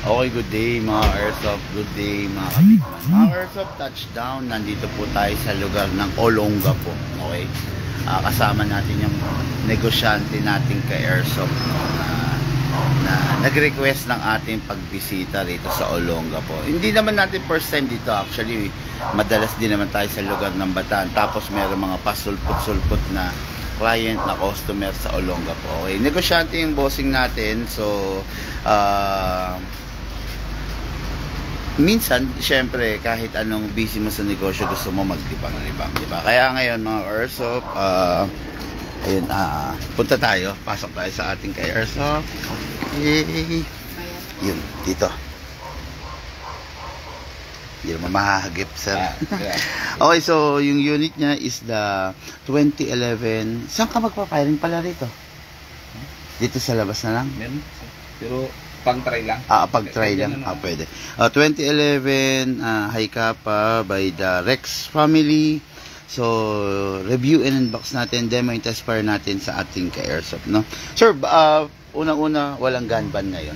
Okay, good day mga Airsoft, good day mga kabigman. Mga Airsoft touchdown, nandito po tayo sa lugar ng Olongapo. Okay, kasama natin yung negosyante natin kay Airsoft na nag-request ng ating pagbisita rito sa Olongapo. Hindi naman natin first time dito, actually madalas din naman tayo sa lugar ng Bataan. Tapos meron mga pasulpot-sulpot na client na customer sa Olongapo. Okay, negosyante yung bossing natin. So minsan, syempre, kahit anong busy mo sa negosyo, gusto mo maglibang-libang, di ba? Kaya ngayon, mga Airsoft, ayun, punta tayo, pasok tayo sa ating kay Airsoft. Yay! Yun, dito. Hindi naman mahahagip, sir. Okay, so, yung unit niya is the 2011. Saan ka magpa-firing pala rito? Dito sa labas na lang? Meron, pero pang-try lang. Pag-try lang. Pwede. 2011 Hi-Capa by the Rex family. So, review and unbox natin, demo and test fire natin sa ating ka-Airsoft, no? Sir, unang-una, walang gun ban ngayon.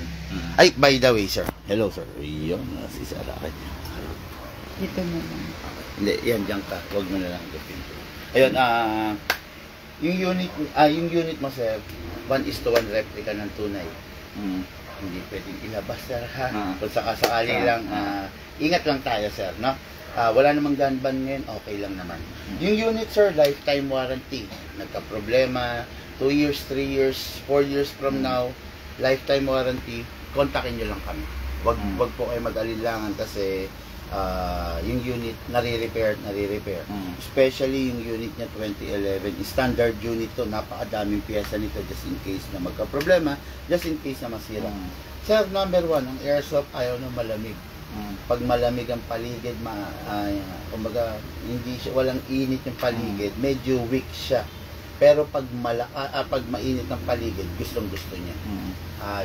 Ay, by the way, sir. Hello, sir. Yun, si Saraki. Dito na lang. Hindi, yan, diyan ka. Huwag mo na lang gupin. Ayun, yung unit mo, sir, 1:1 replica ng tunay. Hindi pwedeng ilabas, sir, ha? Kung sakasakali lang, ingat lang tayo, sir, no? Wala namang gun ban ngayon, okay lang naman. Yung unit, sir, lifetime warranty. Nagka-problema, 2 years, 3 years, 4 years from now, lifetime warranty, kontakin nyo lang kami. Wag po kayo mag-alilangan kasi yung unit nare-repair. Especially yung unit niya 2011, standard unit to, napakadaming piyesa nito just in case na magka-problema, just in case na masira. Sir, number 1, ang Airsoft ayaw na malamig. Pag malamig ang paligid, kumbaga, hindi siya, walang init yung paligid, medyo weak siya. Pero pag mainit ang paligid, gustong-gusto niya.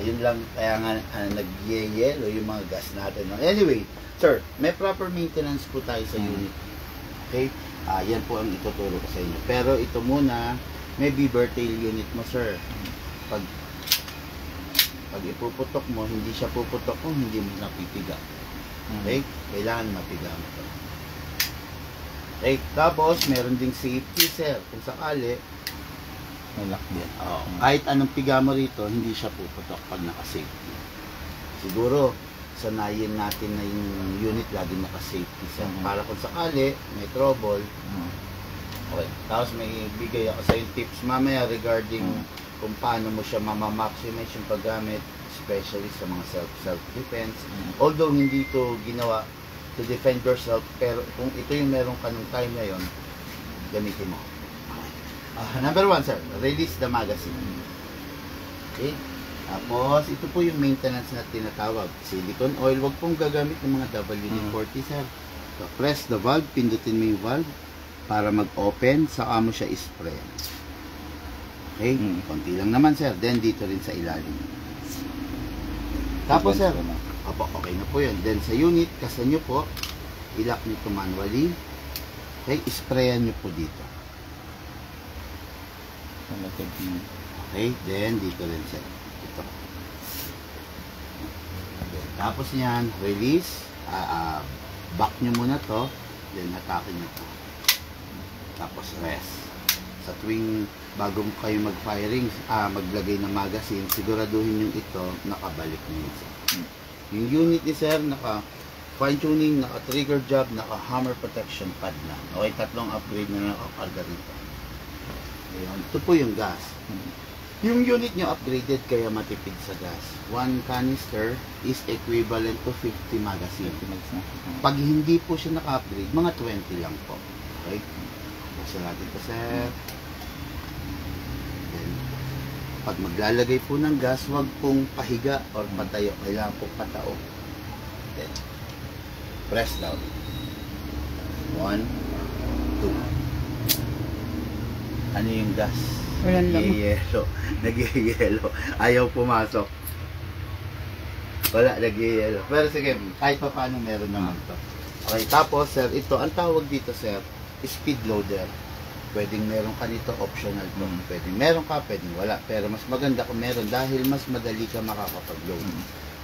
Yun lang, kaya nga nag-yellow yung mga gas natin. Anyway, sir, may proper maintenance po tayo sa unit. Okay? Yan po ang ituturo ko sa inyo. Pero ito muna, may beaver tail unit mo, sir. Pag ipuputok mo, hindi siya puputok kung hindi mo napipiga. Okay? Kailangan mapiga mo ito. Okay? Tapos, meron ding safety, sir. Kung sakali, Malak din. kahit anong piga mo rito, hindi siya puputok pag naka-safety. Siguro, sanayin natin na yung unit lagi naka-safety, sir. Para kung sakali, may trouble. Okay. Tapos, may bigay ako sa yung tips mamaya regarding kung paano mo siya maximize yung paggamit, especially sa mga self-defense. Although hindi ito ginawa to defend yourself, pero kung ito yung meron ka nung time na yon, gamitin mo. Number 1, sir, release the magazine. Okay? Tapos, ito po yung maintenance na tinatawag. Silicone oil, wag pong gagamit ng mga WD-40, sir. So, press the valve, pindutin mo yung valve para mag-open, saka mo siya spray. Okay? Konti lang naman, sir. Then, dito rin sa ilalim. Tapos, sir, okay na po yun. Then, sa unit, kasan nyo po, ilock nyo ito manually. Okay? Sprayan nyo po dito. Okay? Then, dito rin, sir. Ito. Tapos yan, release. Back nyo muna to. Then, atake nyo po. Tapos, rest. Sa tuwing bago kayo mag-firing, maglagay ng magazine, siguraduhin yung ito, nakabalik nyo. Yung unit ni sir, naka-fine-tuning, naka-trigger job, naka-hammer protection pad na. Okay, 3 upgrade na nakakarga rito. Ayan, ito po yung gas. Yung unit nyo upgraded kaya matipid sa gas. 1 canister is equivalent to 50 magazine. Pag hindi po siya naka-upgrade, mga 20 lang po. Okay? Buksan natin ito, sir. Then, pag maglalagay po ng gas, huwag pong pahiga or patayo. Kailangan po patao. Then, press down. 1, 2. Ano yung gas? Walang laman. Nag-yellow. Ayaw pumasok. Wala, nag-yellow. Pero sige, kahit pa paano meron naman to. Okay, tapos sir, ito, ang tawag dito sir, speed loader. Pwedeng meron ka nito, optional to. Pwedeng meron ka, pwedeng wala. Pero mas maganda kung meron dahil mas madali ka makakapag-load.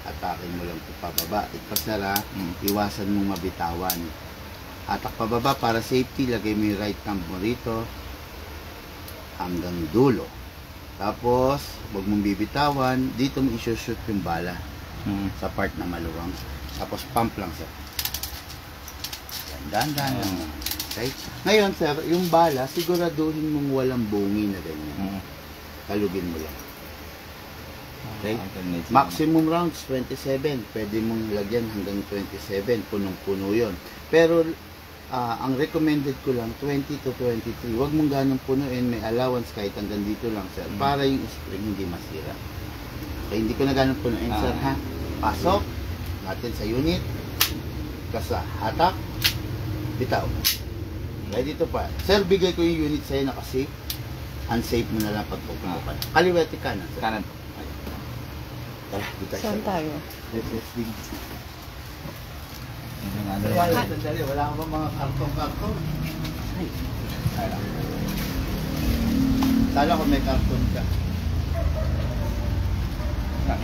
atakin mo lang ito pababa. Ipag sir ha, iwasan mong mabitawan. Atak pababa para safety, lagay mo yung right thumb mo rito hanggang dulo. Tapos, huwag mong bibitawan, dito mo isushoot yung bala sa part na maluwang. Tapos, pump lang sir. Dahan-dahan lang. Okay? Ngayon sir, yung bala, siguraduhin mong walang bungi na ganyan. Kalugin mo lang. Okay? Maximum rounds, 27. Pwede mong lagyan hanggang 27. Punong-puno yun. Pero, ang recommended ko lang, 20 to 23. Huwag mong ganong punuin. May allowance kahit hanggang dito lang, sir. Para yung spring hindi masira. Okay, hindi ko na ganong punuin, sir, ha? Pasok. Natin sa unit. Kasa. Hatak. Bitaw. Okay, dito pa. Sir, bigay ko yung unit sa'yo na kasi unsafe mo na lang pag pupunukan. Kaliwete ka na, sir. Kanan. Tara, dito Saan tayo? Wala ka ba mga karton-karton? Ay. Sala ko may karton ka. Wala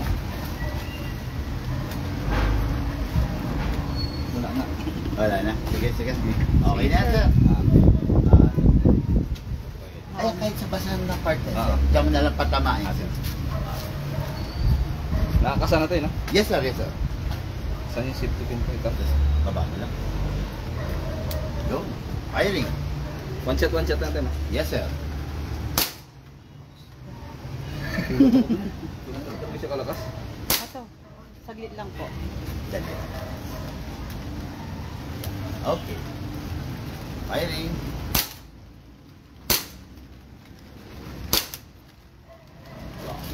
na. Wala na. Sige. Okay na, sir. Ay, kahit sa basahan na part, diyan mo na lang patamain, sir. Nakakasa na tayo, no? Yes, sir. Saan yung safety pin ko ito? Baba mo lang. Go. Firing. One shot natin, no? Yes, sir. Hindi siya kalakas. Ato, saglit lang po. Dali. Okay. Firing.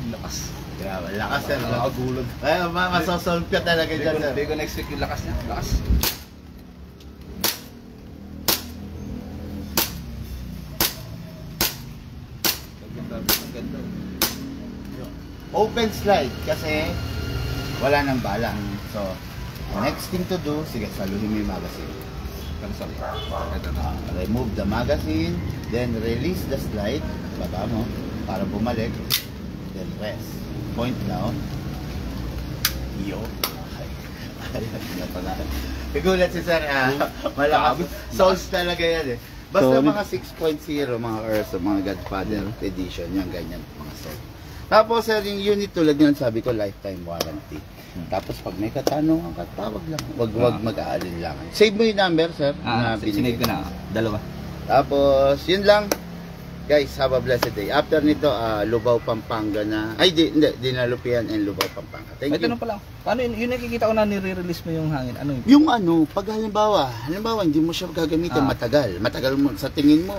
Lakas. Grabe, lakas, sir. Nakagulog. Kaya masosolve ka talaga dyan, sir. Hindi ko na-expect yung lakas niya. Lakas. Ang ganda. Open slide kasi wala nang bala. So, next thing to do, sige, saluhin mo yung magazine. Sorry. Ito na. Remove the magazine, then release the slide, baba mo, para bumalik, then rest. Point down. Yo. Igulat si sir, malakas. Souls talaga yan eh. Basta mga 6.0, mga Ursa, mga Godfather edition, yung ganyan, mga souls. Tapos sir, yung unit tulad yun, sabi ko, lifetime warranty. Tapos pag may katanungan ka, tawag lang. Wag mag-aalinlangan. Save mo yung number, sir. Na Sinave ko na. Dalawa. Tapos, yun lang. Guys, have a blessed day. After nito, Lubao, Pampanga na. Ay, Dinalupian and Lubao, Pampanga. Thank Ito you. na pala. Paano yun nakikita ko na nire-release mo yung hangin? Ano yun? Yung ano, pag halimbawa, hindi mo siya gagamitin matagal. Matagal mo, sa tingin mo,